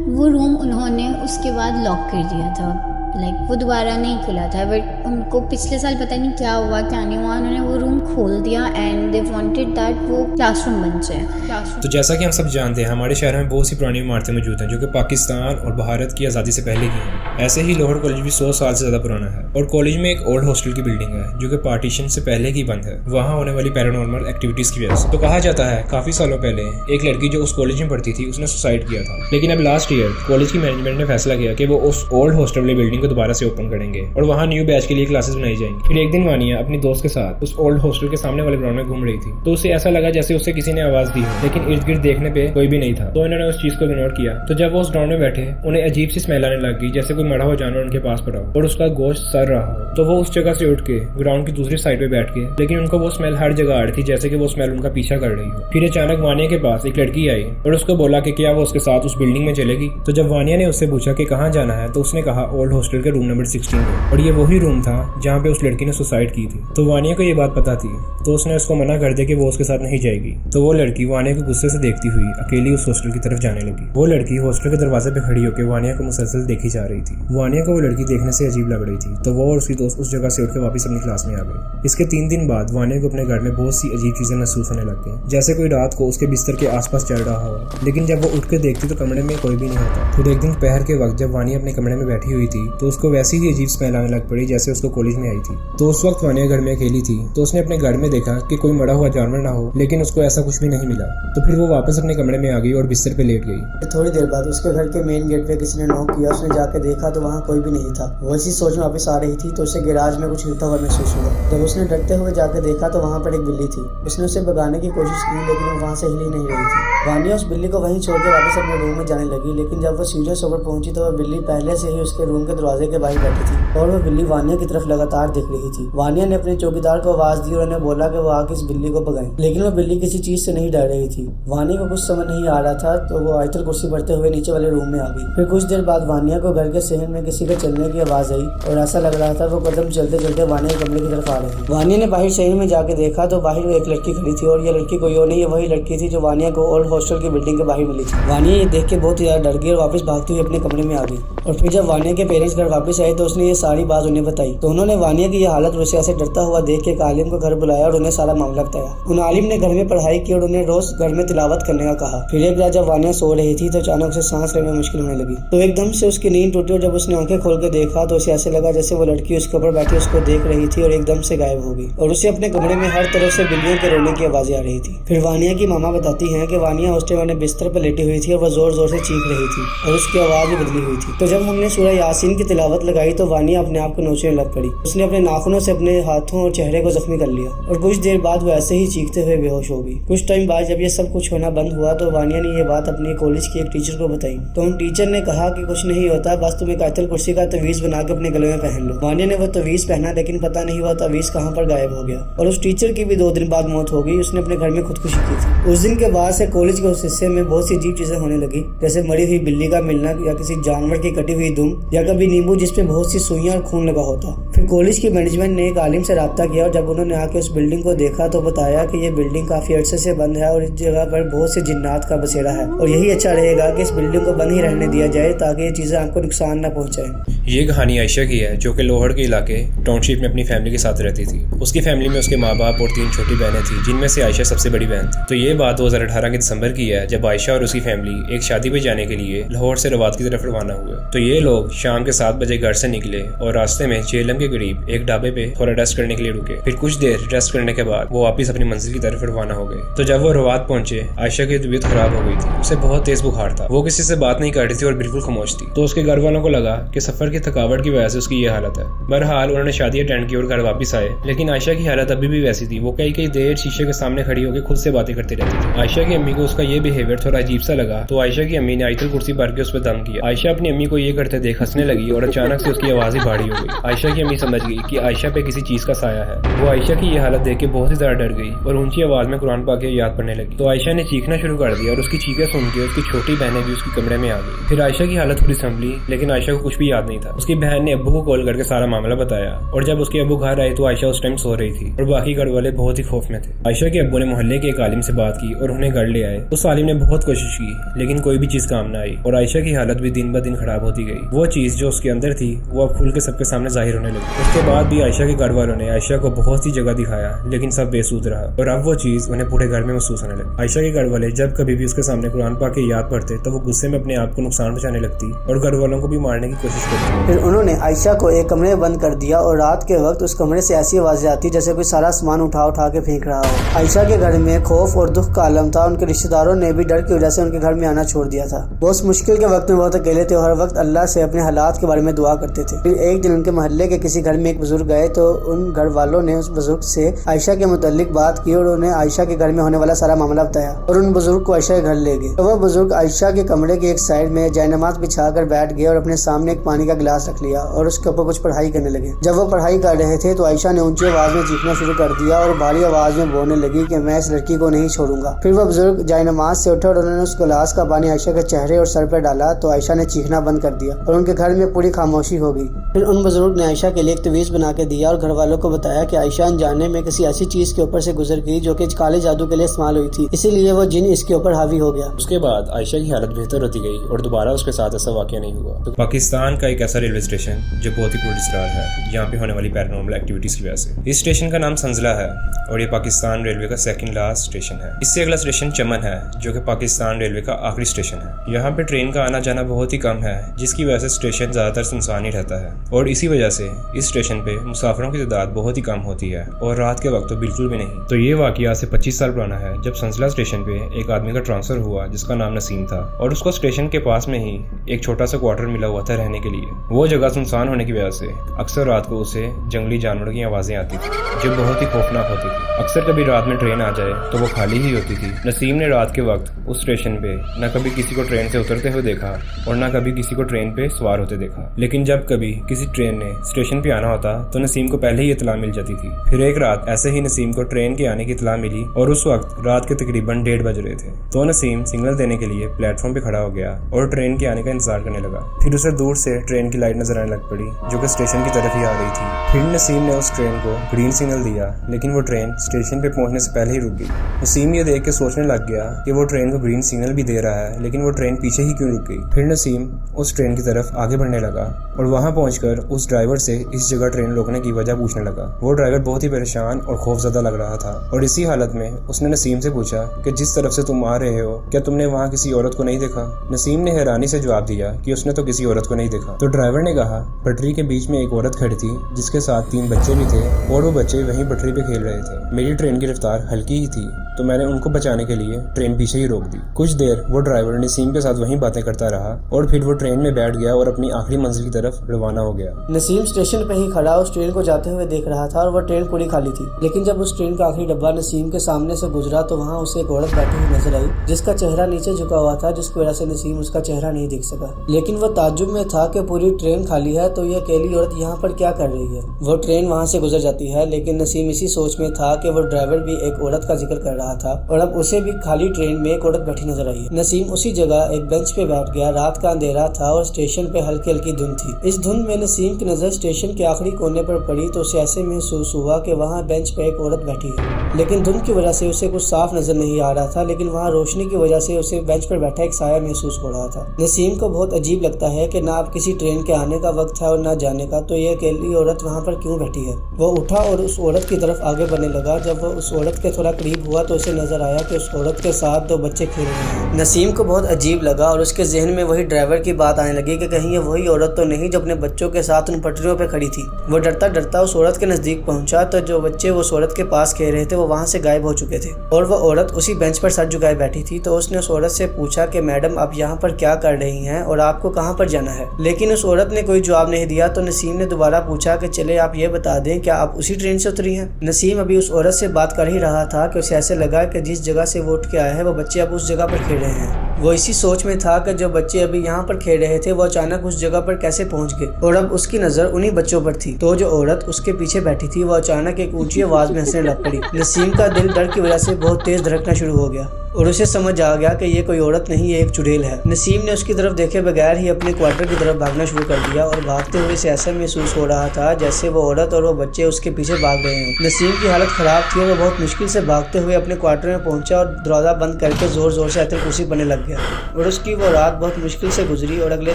वो रूम उन्होंने उसके बाद लॉक कर दिया था, लाइक वो दोबारा नहीं खुला था। बट उनको पिछले साल पता नहीं क्या हुआ क्या नहीं हुआ, उन्होंने वो रूम खोल दिया एंड दे वांटेड दैट वो क्लासरूम बन जाए। तो जैसा कि हम सब जानते हैं हमारे शहर में बहुत सी पुरानी इमारतें मौजूद हैं जो कि पाकिस्तान और भारत की आज़ादी से पहले की हैं। ऐसे ही लाहौर कॉलेज भी 100 साल से ज़्यादा पुराना है और कॉलेज में एक ओल्ड हॉस्टल की बिल्डिंग है जो कि पार्टीशन से पहले की बंद है, वहाँ होने वाली पैरानॉर्मल एक्टिविटीज़ की वजह से। तो कहा जाता है काफ़ी सालों पहले एक लड़की जो उस कॉलेज में पढ़ती थी उसने सुसाइड किया था, लेकिन अब लास्ट ईयर कॉलेज की मैनेजमेंट ने फैसला किया कि वो उस ओल्ड हॉस्टल वाली बिल्डिंग को दोबारा से ओपन करेंगे और वहाँ न्यू बैच के लिए क्लासेस बनाई जाएंगी। फिर एक दिन वानिया अपनी दोस्त के साथ उस ओल्ड हॉस्टल के सामने वाले ग्राउंड में घूम रही थी तो उसे ऐसा लगा जैसे उसे किसी ने आवाज दी हो, लेकिन इर्द गिर्द देखने पे कोई भी नहीं था। तो इन्होंने उस चीज को इग्नोर किया। तो जब वो उस ग्राउंड में बैठे उन्हें अजीब सी स्मेल आने लग गई जैसे कोई मरा हुआ जानवर उनके पास पड़ा हो और उसका गोश्त सड़ रहा हो। तो वो उस जगह से उठ के ग्राउंड की दूसरी साइड पे बैठ गए, लेकिन उनको वो स्मेल हर जगह आ रही थी जैसे कि वो स्मेल उनका पीछा कर रही हो। फिर अचानक वानिया के पास एक लड़की आई और उसको बोला कि क्या वो उसके साथ उस बिल्डिंग में चलेगी। तो जब वानिया ने उससे पूछा कि कहाँ जाना है तो उसने कहा ओल्ड हॉस्टल के रूम नंबर 16 में, और ये वही रूम था जहाँ पे उस लड़की ने सुसाइड की थी। तो वानिया को ये बात पता थी तो उसने उसको मना कर दिया कि वो उसके साथ नहीं जाएगी। तो वो लड़की वानिया को गुस्से से देखती हुई अकेली उस हॉस्टल की तरफ जाने लगी। वो लड़की हॉस्टल के दरवाजे पे खड़ी होकर वानिया को मुसलसल देखी जा रही थी। वानिया को वो लड़की देखने से अजीब लग रही थी तो वो और उसकी दोस्त उस जगह से उठ के वापस अपनी क्लास में आ गई। इसके 3 दिन बाद वानिया को अपने घर में बहुत सी अजीब चीजें महसूस होने लग गई, जैसे कोई रात को उसके बिस्तर के आसपास चल रहा हो, लेकिन जब वो उठ के देखती तो कमरे में कोई भी नहीं होता। फिर एक दिन दोपहर के वक्त जब वानिया अपने कमरे में बैठी हुई थी तो उसको वैसी ही अजीब स्मेल आने लग पड़ी जैसे उसको कॉलेज में आई थी। तो उस वक्त वानिया घर में अकेली थी तो उसने अपने घर में देखा कि कोई मरा हुआ जानवर ना हो, लेकिन उसको ऐसा कुछ भी नहीं मिला। तो फिर वो वापस अपने कमरे में आ गई और बिस्तर पे लेट गई। थोड़ी देर बाद उसके घर के मेन गेट पे किसी ने नॉक किया। उसने जाके देखा तो वहाँ कोई भी नहीं था। वो इसी सोच में वापस आ रही थी तो उसे गैराज में कुछ हिलता हुआ महसूस हुआ। जब उसने डरते हुए जाके देखा तो वहाँ पर एक बिल्ली थी। उसने उसे भगाने की कोशिश की लेकिन वो वहाँ से हिल ही नहीं रही थी। वानिया उस बिल्ली को वहीं छोड़ के वापस अपने रूम में जाने लगी, लेकिन जब वो सीढ़ियों से ऊपर पहुंची तो वह बिल्ली पहले से ही उसके रूम के दरवाजे के बाहर बैठी थी और वो बिल्ली वानिया की तरफ लगातार देख रही थी। वानिया ने अपने चौकीदार को आवाज दी और उन्हें बोला कि वो आके इस बिल्ली को भगाएं, लेकिन वो बिल्ली किसी चीज से नहीं डर रही थी। वानिया को कुछ समझ नहीं आ रहा था तो वो आयतल कुर्सी पढ़ते हुए नीचे वाले रूम में आ गई। फिर कुछ देर बाद वानिया को घर के सहन में किसी के चलने की आवाज आई और ऐसा लग रहा था वो कदम चलते चलते वानिया के कमरे की तरफ आ रहे थे। वानिया ने बाहर सहन में जाके देखा तो बाहर एक लड़की खड़ी थी और ये लड़की कोई और नहीं, वही लड़की थी जो वानिया को ओल्ड हॉस्टल की बिल्डिंग के बाहर मिली थी। वानिया ये देख के बहुत ही ज्यादा डर गई और वापस भागते हुए अपने कमरे में आ गई। और फिर जब वानिया के पेरेंट्स घर वापस आए तो उसने ये सारी बात उन्हें बताई। तो उन्होंने वानिया की ये हालत और उसे ऐसे डरता हुआ देख के एक आलिम को घर बुलाया और उन्हें सारा मामला बताया। उन आलिम ने घर में पढ़ाई की और उन्हें रोज घर में तिलावत करने का कहा। फिर एक रात जब वानिया सो रही थी तो अचानक उसे सांस लेने में मुश्किल होने लगी। तो एकदम से उसकी नींद टूटी और जब उसने आंखें खोल के देखा तो उसे ऐसे लगा जैसे वो लड़की उसके ऊपर बैठी उसको देख रही थी और एकदम से गायब हो गई। और उसे अपने कमरे में हर तरफ से बिल्लियों के रोने की आवाजें आ रही थी। फिर वानिया की मामा बताती हैं कि वानिया उस टाइम अपने बिस्तर पर लेटी हुई थी और वह जोर जोर से चीख रही थी और उसकी आवाज भी बदली हुई थी। तो जब हमने सूरह यासीन की तिलावत लगाई तो वानिया अपने आप को नोचने लग पड़ी। उसने अपने नाखूनों से अपने हाथों और चेहरे को जख्मी कर लिया और कुछ देर बाद वो ऐसे ही चीखते हुए बेहोश हो गई। कुछ टाइम बाद जब ये सब कुछ होना बंद हुआ तो वानिया ने ये बात अपनी कॉलेज की एक टीचर को बताई। तो उन टीचर ने कहा कि कुछ नहीं होता, बस तुम एक आयतल कुर्सी का तवीज बना के अपने गले में पहन लो। वानिया ने वो तवीज पहना लेकिन पता नहीं हुआ तवीज कहाँ पर गायब हो गया। और उस टीचर की भी 2 दिन बाद मौत हो गई। उसने अपने घर में खुदकुशी की थी। उस दिन के बाद से कॉलेज के उस हिस्से में बहुत सी अजीब चीजें होने लगी, जैसे मरी हुई बिल्ली का मिलना या किसी जानवर की कटी हुई दुम या कभी नींबू जिसपे बहुत सी सुइयां और खून लगा होता। फिर कॉलेज की मैनेजमेंट ने एक आलिम से राब्ता किया और जब उन्होंने आके उस बिल्डिंग को देखा तो बताया कि ये बिल्डिंग काफी अरसे से बंद है और इस जगह पर बहुत से जिन्नात का बसेरा है और यही अच्छा रहेगा कि इस बिल्डिंग को बंद ही रहने दिया जाए ताकि ये चीजें आपको नुकसान न पहुंचाए। ये कहानी आयशा की है जो कि लोहड़ के इलाके टाउनशिप में अपनी फैमिली के साथ रहती थी। उसकी फैमिली में उसके माँ बाप और 3 छोटी बहनें थी जिनमें से आयशा सबसे बड़ी बहन थी। तो ये बात 2018 के दिसंबर की है जब आयशा और उसकी फैमिली एक शादी पे जाने के लिए लाहौर से रवात की तरफ रवाना हुए। तो ये लोग शाम के 7 बजे घर से निकले और रास्ते में चेलम के करीब एक ढाबे पे थोड़ा रेस्ट करने के लिए रुके। फिर कुछ देर रेस्ट करने के बाद वो वापस अपनी मंजिल की तरफ रवाना हो गए। तो जब वो रवात पहुंचे आयशा की तबीयत खराब हो गई थी। उसे बहुत तेज बुखार था। वो किसी से बात नहीं कर रही थी और बिल्कुल खामोश थी। तो उसके घर वालों को लगा कि सफर की थकावट की वजह से उसकी ये हालत है। बहरहाल उन्होंने शादी अटेंड की और घर वापस आए, लेकिन आयशा की हालत अभी भी वैसी थी। वो कई देर शीशे के सामने खड़ी होकर खुद से बातें करती रहती थी। आयशा की अम्मी को उसका ये बिहेवियर थोड़ा अजीब सा लगा तो आयशा की अम्मी ने आयतल कुर्सी भर के उस पर दम किया। आयशा अपनी अम्मी को ये करते देख हंसने लगी और अचानक से उसकी आवाज ही भारी हो गई। आयशा की अम्मी समझ गई कि आयशा पे किसी चीज का साया है। वो आयशा की ये हालत देख के बहुत ही ज्यादा डर गई और ऊंची आवाज में कुरान पाक की याद पढ़ने लगी। तो आयशा ने चीखना शुरू कर दिया और उसकी चीखें सुन के उसकी छोटी बहनें भी उसके कमरे में आ गई। फिर आयशा की हालत थोड़ी संभली लेकिन आयशा को कुछ भी याद नहीं था। उसकी बहन ने अब्बू को कॉल करके सारा मामला बताया और जब उसके अब्बू घर आए तो आयशा उस टाइम सो रही थी और बाकी घर वाले बहुत ही खौफ में थे। आयशा के अब्बू ने मोहल्ले के एक आलिम से बात की और उन्हें घर ले आए। उस आलिम ने बहुत कोशिश की लेकिन कोई भी चीज काम न आई और आयशा की हालत भी दिन ब दिन खराब होती गई। वो चीज जो उसके अंदर थी वो अब खुल के सबके सामने जाहिर होने लगी। उसके बाद भी आयशा के घर वालों ने आयशा को बहुत सी जगह दिखाया लेकिन सब बेसूद रहा और अब वो चीज उन्हें पूरे घर में महसूस होने लगी। आयशा के घर वाले जब कभी भी उसके सामने कुरान पाक की याद पढ़ते तो वो गुस्से में अपने आप को नुकसान पहुंचाने लगती और घर वालों को भी मारने की कोशिश करती। फिर उन्होंने आयशा को एक कमरे में बंद कर दिया और रात के वक्त उस कमरे से ऐसी आवाजें आती जैसे कोई सारा सामान उठा के फेंक रहा हो। आयशा के घर में खौफ और दुख का आलम था। उनके रिश्तेदारों ने भी डर की वजह से उनके घर में आना छोड़ दिया था। बहुत मुश्किल के वक्त में बहुत अकेले थे और हर वक्त अल्लाह से अपने हालात के बारे में दुआ करते थे। फिर एक दिन उनके मोहल्ले के किसी घर में एक बुजुर्ग गए तो उन घर वालों ने उस बुजुर्ग से आयशा के मुतालिक बात की और उन्हें आयशा के घर में होने वाला सारा मामला बताया और उन बुजुर्ग को आयशा के घर ले गए। तो वह बुजुर्ग आयशा के कमरे की एक साइड में जयनमाज बिछाकर बैठ गए और अपने सामने एक पानी का गिलास रख लिया और उसके ऊपर कुछ पढ़ाई करने लगे। जब वो पढ़ाई कर रहे थे तो आयशा ने ऊंची आवाज में चीखना शुरू कर दिया और भारी आवाज में बोलने लगी कि मैं इस लड़की को नहीं छोड़ूंगा। फिर वह बुजुर्ग जयनमाज से उठे और उन्होंने उस गिलास का पानी आयशा के चेहरे और सर पर डाला तो आयशा ने चीखना बंद कर दिया और उनके घर में पूरी खामोशी हो गई। फिर उन बुजुर्ग ने आयशा के लिए एक तवीज बना के दिया और घर वालों को बताया कि आयशा अनजाने में किसी ऐसी चीज के ऊपर से गुजर गई जो कि काले जादू के लिए इस्तेमाल हुई थी, इसीलिए वो जिन इसके ऊपर हावी हो गया। उसके बाद आयशा की हालत बेहतर होती गई और दोबारा उसके साथ ऐसा वाकया नहीं हुआ। तो पाकिस्तान का एक ऐसा रेलवे स्टेशन जो बहुत ही पुरअसरार है यहाँ पे होने वाली पैरानॉर्मल एक्टिविटीज की वजह से। इस स्टेशन का नाम संजला है और ये पाकिस्तान रेलवे का सेकंड लास्ट स्टेशन है। इससे अगला स्टेशन चमन है जो कि पाकिस्तान रेलवे का आखिरी स्टेशन है। यहाँ पे ट्रेन का आना जाना बहुत ही कम है जिसकी वजह से स्टेशन ज्यादातर सुनसान ही रहता है और इसी वजह से इस स्टेशन पे मुसाफिरों की तादाद बहुत ही कम होती है और रात के वक्त तो बिल्कुल भी नहीं। तो ये वाकया से 25 साल पुराना है जब संजला स्टेशन पे एक आदमी का ट्रांसफर हुआ जिसका नाम नसीम था और उसको स्टेशन के पास में ही एक छोटा सा क्वार्टर मिला हुआ था रहने के लिए। वो जगह सुनसान होने की वजह से अक्सर रात को उसे जंगली जानवरों की आवाजें आती थी जो बहुत ही खौफनाक होती थी। अक्सर कभी रात में ट्रेन आ जाए तो वो खाली ही होती थी। नसीम ने रात के वक्त उस स्टेशन पे न कभी किसी को ट्रेन से उतरते हुए देखा और न कभी किसी को ट्रेन पे सवार होते देखा, लेकिन जब कभी किसी ट्रेन ने स्टेशन पे आना होता तो नसीम को पहले ही इतला मिल जाती थी। फिर एक रात ऐसे ही नसीम को ट्रेन के आने की इतला मिली और उस वक्त रात के तकरीबन 1:30 बज रहे थे। तो नसीम सिग्नल देने के लिए प्लेटफॉर्म पे खड़ा हो गया और ट्रेन के आने का इंतजार करने लगा। फिर उसे दूर से ट्रेन ट्रेन की लाइट नजर आने लग पड़ी जो कि स्टेशन की तरफ ही आ रही थी। फिर नसीम ने उस ट्रेन को ग्रीन सिग्नल दिया, लेकिन वो ट्रेन स्टेशन पे पहुंचने से पहले ही रुक गई। नसीम ये देख के सोचने लग गया कि वो ट्रेन को ग्रीन सिग्नल भी दे रहा है, लेकिन वो ट्रेन पीछे ही क्यों रुक गई। फिर नसीम उस ट्रेन की तरफ आगे बढ़ने लगा और वहां पहुंचकर उस ड्राइवर से इस जगह ट्रेन रोकने की वजह पूछने लगा। वो ड्राइवर बहुत ही परेशान और खौफजदा लग रहा था और इसी हालत में उसने नसीम से पूछा कि जिस तरफ से तुम आ रहे हो क्या तुमने वहाँ किसी औरत को नहीं देखा। नसीम ने हैरानी से जवाब दिया कि उसने तो किसी औरत को नहीं देखा। तो ड्राइवर ने कहा पटरी के बीच में एक औरत खड़ी थी जिसके साथ 3 बच्चे भी थे और वो बच्चे वहीं पटरी पे खेल रहे थे। मेरी ट्रेन की रफ्तार हल्की ही थी तो मैंने उनको बचाने के लिए ट्रेन पीछे ही रोक दी। कुछ देर वो ड्राइवर नसीम के साथ वहीं बातें करता रहा और फिर वो ट्रेन में बैठ गया और अपनी आखिरी मंजिल की तरफ रवाना हो गया। नसीम स्टेशन पे ही खड़ा उस ट्रेन को जाते हुए देख रहा था और वह ट्रेन पूरी खाली थी। लेकिन जब उस ट्रेन का आखिरी डब्बा नसीम के सामने से गुजरा तो वहाँ उसे एक औरत बैठी हुई नजर आई जिसका चेहरा नीचे झुका हुआ था, जिसकी वजह से नसीम उसका चेहरा नहीं देख सका। लेकिन वह ताज्जुब में था कि पूरी ट्रेन खाली है तो यह अकेली औरत यहाँ पर क्या कर रही है। वो ट्रेन वहाँ से गुजर जाती है, लेकिन नसीम इसी सोच में था कि वो ड्राइवर भी एक औरत का जिक्र कर रहा था और अब उसे भी खाली ट्रेन में एक औरत बैठी नजर आई है। नसीम उसी जगह एक बेंच पे बैठ गया। रात का अंधेरा था और स्टेशन पे हल्की हल्की धुंध थी। इस धुंध में नसीम की नजर स्टेशन के आखिरी कोने पर पड़ी तो उसे ऐसे महसूस हुआ कि वहाँ बेंच पे एक औरत बैठी है, लेकिन धुंध की वजह से उसे कुछ साफ नजर नहीं आ रहा था। लेकिन वहाँ रोशनी की वजह से उसे बेंच पर बैठा एक साया महसूस हो रहा था। नसीम को बहुत अजीब लगता है कि ना अब किसी ट्रेन के आने का वक्त है और ना जाने का, तो ये अकेली औरत वहाँ पर क्यों बैठी है। वो उठा और उस औरत की तरफ आगे बढ़ने लगा। जब वो उस औरत के थोड़ा करीब हुआ तो उसे नजर आया कि उस औरत के साथ 2 बच्चे खेल रहे हैं। नसीम को बहुत अजीब लगा और उसके जहन में वही ड्राइवर की बात आने लगी कि कहीं ये वही औरत तो नहीं जो अपने बच्चों के साथ उन पटरियों पे खड़ी थी। वो डरता डरता उस औरत के नजदीक पहुंचा तो जो बच्चे उस औरत के पास खेल रहे थे वो वहां से गायब हो चुके थे और वो औरत उसी बेंच पर सर झुकाए बैठी थी। तो उसने उस औरत से पूछा कि मैडम आप यहाँ पर क्या कर रही हैं और आपको कहाँ पर जाना है। लेकिन उस औरत ने कोई जवाब नहीं दिया। तो नसीम ने दोबारा पूछा कि चले आप ये बता दें क्या आप उसी ट्रेन से उतरी हैं। नसीम अभी उस औरत से बात कर ही रहा था कि उसे ऐसे लगा कि जिस जगह से वो उठ के आया है वो बच्चे अब उस जगह पर खेल रहे हैं। वो इसी सोच में था कि जो बच्चे अभी यहाँ पर खेल रहे थे वो अचानक उस जगह पर कैसे पहुंच गए और अब उसकी नजर उन्हीं बच्चों पर थी। तो जो औरत उसके पीछे बैठी थी वो अचानक एक ऊंची आवाज में हंसने लग पड़ी। नसीम का दिल डर की वजह से बहुत तेज धड़कना शुरू हो गया और उसे समझ आ गया कि ये कोई औरत नहीं, ये एक चुड़ैल है। नसीम ने उसकी तरफ देखे बगैर ही अपने क्वार्टर की तरफ भागना शुरू कर दिया और भागते हुए से ऐसा महसूस हो रहा था जैसे वो औरत और वो बच्चे उसके पीछे भाग रहे हैं। नसीम की हालत खराब थी और वो बहुत मुश्किल से भागते हुए अपने क्वार्टर में पहुंचा और दरवाजा बंद करके जोर जोर से आतिल कुर्सी बनने लग गया। और उसकी वो रात बहुत मुश्किल से गुजरी और अगले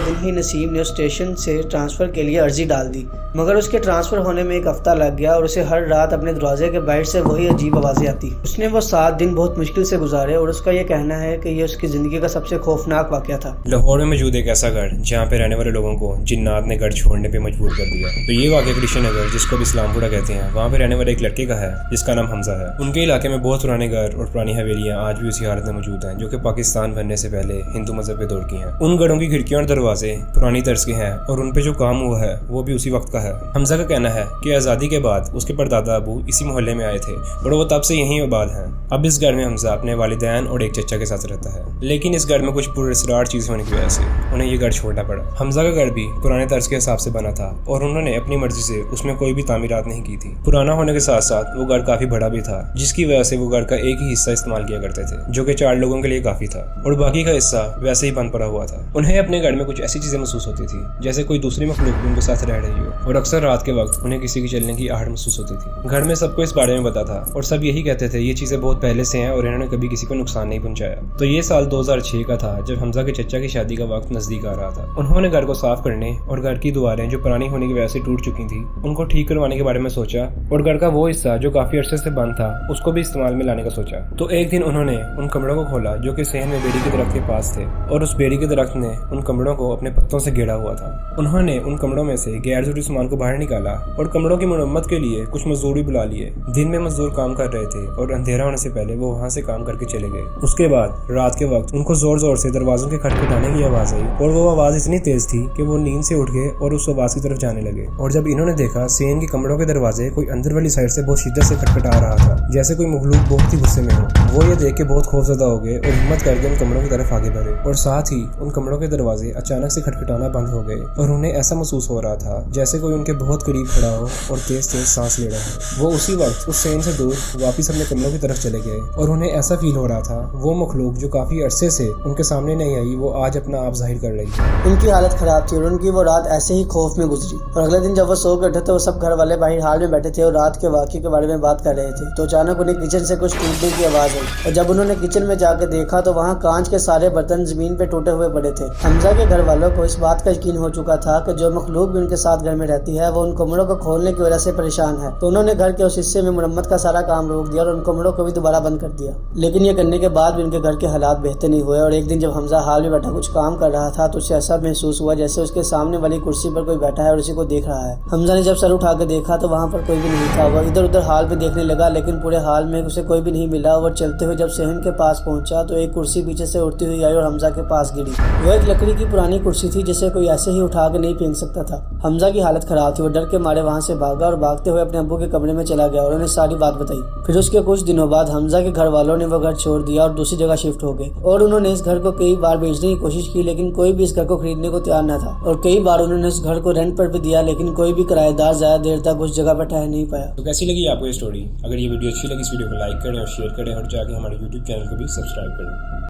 दिन ही नसीम ने उस स्टेशन से ट्रांसफर के लिए अर्जी डाल दी, मगर उसके ट्रांसफर होने में 1 हफ्ता लग गया और उसे हर रात अपने दरवाजे के बाहर से वही अजीब आवाजें आती। उसने वो 7 दिन बहुत मुश्किल से गुजारे और उसका ये कहना है कि ये उसकी जिंदगी का सबसे खौफनाक वाकया था। लाहौर में मौजूद एक ऐसा घर जहाँ पे रहने वाले लोगों को जिन्नात ने घर छोड़ने पे मजबूर कर दिया। तो ये वाकया कृष्ण नगर, जिसको भी इस्लामपुरा कहते हैं, वहाँ पे रहने वाले एक लड़के का है जिसका नाम हमजा है। उनके इलाके में बहुत पुराने घर और पुरानी हवेलियाँ आज भी उसी हालत में मौजूद हैं जो कि पाकिस्तान बनने से पहले हिंदू मजहब के दौर की हैं। उन घरों की खिड़कियाँ और दरवाजे पुरानी तर्ज के हैं और उन पे जो काम हुआ है वो भी उसी वक्त का है। हमजा का कहना है कि आज़ादी के बाद उसके परदादा अबू इसी मोहल्ले में आए थे और वो तब से यहीं आबाद हैं। अब इस घर में हमजा अपने वालिदैन और एक चचा के साथ रहता है, लेकिन इस घर में कुछ पुरअसरार चीज़ होने की वजह से उन्हें ये घर छोड़ना पड़ा। हमजा का घर भी पुराने तर्ज के हिसाब से बना था और उन्होंने अपनी मर्जी से उसमें कोई भी तामीरात नहीं की थी। पुराना होने के साथ साथ वो घर काफी बड़ा भी था, जिसकी वजह से वो घर का एक ही हिस्सा इस्तेमाल किया करते थे जो कि 4 लोगों के लिए काफी था और बाकी का हिस्सा वैसे ही बंद पड़ा हुआ था। उन्हें अपने घर में कुछ ऐसी चीजें महसूस होती थी जैसे कोई दूसरी मखलूक भी उनके साथ रह रही हो और अक्सर रात के वक्त उन्हें किसी की चलने की आहट महसूस होती थी। घर में सबको इस बारे में पता था और सब यही कहते थे ये चीजें बहुत पहले से हैं और इन्होंने कभी किसी को नुकसान नहीं पहुंचाया। तो ये साल 2006 का था जब हमजा के चचा की शादी का वक्त नजदीक आ रहा था। उन्होंने घर को साफ करने और घर की दीवारें जो पुरानी होने की वजह से टूट चुकी थी उनको ठीक करवाने के बारे में सोचा और घर का वो हिस्सा जो काफी अरसे से बंद था उसको भी इस्तेमाल में लाने का सोचा। तो एक दिन उन्होंने उन कमरों को खोला जो कि सहन में बेड़ी के दरख्त के पास थे और उस बेड़ी के दरख्त ने उन कमरों को अपने पत्तों से घेरा हुआ था। उन्होंने उन कमरों में से गैर जरूरी सामान को बाहर निकाला और कमरों की मरम्मत के लिए कुछ मजदूर भी बुला लिए। दिन में मजदूर काम कर रहे थे और अंधेरा होने से पहले वो वहाँ से काम करके चले गए। उसके बाद रात के वक्त उनको जोर जोर से दरवाजों के खटखटाने की आवाज आई और वो आवाज इतनी तेज थी कि वो नींद से उठ गए और उस आवाज की तरफ जाने लगे। और जब इन्होंने देखा सेन के कमरों के दरवाजे कोई अंदर वाली साइड से बहुत शिद्दत से खटखटा रहा था, जैसे कोई मखलूक बहुत ही गुस्से में हो। वो ये देख के बहुत खौफजदा हो गए और हिम्मत करके उन कमरों की तरफ आगे बढ़े और साथ ही उन कमरों के दरवाजे अचानक से खटखटाना बंद हो गए और उन्हें ऐसा महसूस हो रहा था जैसे कोई उनके बहुत करीब खड़ा हो और तेज तेज सांस ले रहा हो। वो उसी वक्त उस सेन से दूर वापस अपने कमरों की तरफ चले गए और उन्हें ऐसा फील हो रहा था वो मखलूक जो काफी अरसे से उनके सामने नहीं आई वो आज अपना आप जाहिर कर रही है। उनकी हालत खराब थी और उनकी वो रात ऐसे ही खौफ में गुजरी और अगले दिन जब वो सो के उठे तो वो सब घर वाले बाहर हाल में बैठे थे और रात के वाक़ये के बारे में बात कर रहे थे। तो अचानक उन्हें किचन से कुछ टूटने की आवाज़ आई और जब उन्होंने किचन में जाकर देखा तो वहाँ कांच के सारे बर्तन जमीन पे टूटे हुए पड़े थे। हमजा के घर वालों को इस बात का यकीन हो चुका था कि जो मखलूक भी उनके साथ घर में रहती है वो उन कमरों को खोलने की वजह से परेशान है। तो उन्होंने घर के उस हिस्से में मुरम्मत का सारा काम रोक दिया और उन कमरों को भी दोबारा बंद कर दिया। लेकिन ये करने के बाद भी उनके घर के हालात बेहतर नहीं हुए और एक दिन जब हमजा हाल में बैठा कुछ काम कर रहा था तो उसे ऐसा महसूस हुआ जैसे उसके सामने वाली कुर्सी पर कोई बैठा है और उसी को देख रहा है। हमजा ने जब सर उठा के देखा तो वहाँ पर कोई भी नहीं था। वह इधर उधर हाल में देखने लगा लेकिन पूरे हाल में उसे कोई भी नहीं मिला। वो चलते हुए जब सहन के पास पहुंचा तो एक कुर्सी पीछे से उड़ती हुई आई और हमजा के पास गिरी। वो एक लकड़ी की पुरानी कुर्सी थी जिसे कोई ऐसे ही उठा के नहीं फेंक सकता था। हमजा की हालत खराब थी। वो डर के मारे वहाँ से भागा और भागते हुए अपने अब्बू के कमरे में चला गया और उन्हें सारी बात बताई। फिर उसके कुछ दिनों बाद हमजा के घर वालों ने वो घर छोड़ दिया और दूसरी जगह शिफ्ट हो गए और उन्होंने इस घर को कई बार बेचने की कोशिश की लेकिन कोई भी इस घर को खरीदने को तैयार न था और कई बार उन्होंने इस घर को रेंट पर भी दिया लेकिन कोई भी किराएदार ज्यादा देर तक उस जगह पर ठहर नहीं पाया। तो कैसी लगी आपको ये स्टोरी? अगर ये वीडियो अच्छी लगी इस वीडियो को लाइक करें और शेयर करें और जाके हमारे YouTube चैनल को भी सब्सक्राइब करें।